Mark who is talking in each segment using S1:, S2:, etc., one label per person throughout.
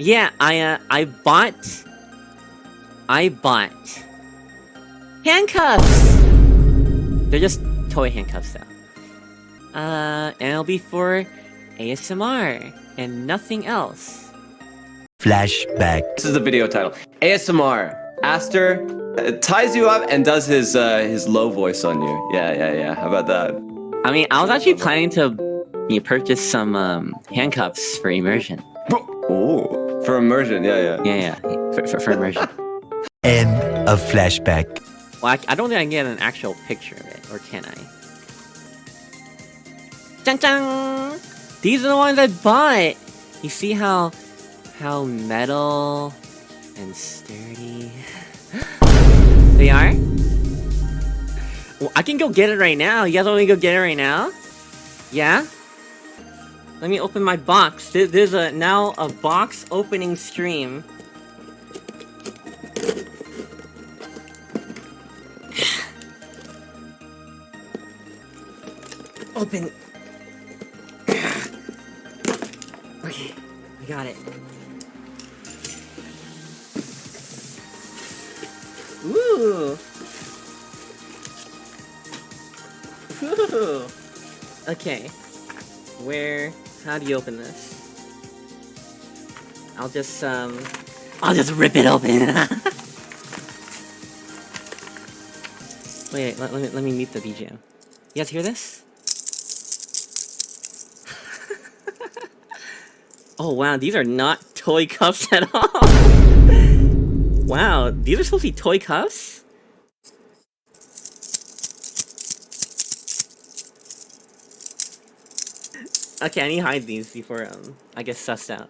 S1: Yeah, I bought handcuffs. They're just toy handcuffs though. And it'll be for ASMR and nothing else.
S2: Flashback.
S3: This is the video title. ASMR. Aster ties you up and does his low voice on you. Yeah. How about that?
S1: I mean, I was actually planning to purchase some handcuffs for immersion.
S3: Oh, for immersion. Yeah.
S1: Yeah, for immersion.
S2: End of flashback.
S1: Well, I don't think I can get an actual picture of it, or can I? Dun dun! These are the ones I bought! You see how metal and sturdy they are? Well, I can go get it right now. You guys want me to go get it right now? Yeah? Let me open my box. There's now a box opening stream. Open. Okay, I got it. Ooh. Ooh. Okay. How do you open this? I'll just rip it open. Wait, let me mute the BGM. You guys hear this? Oh wow, these are not toy cuffs at all. Wow, these are supposed to be toy cuffs? Okay, I need to hide these before I get sussed out.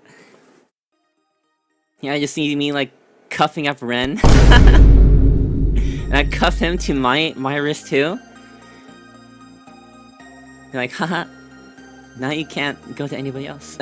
S1: Yeah, I just need me like cuffing up Ren. And I cuff him to my wrist too. You're like, haha, now you can't go to anybody else.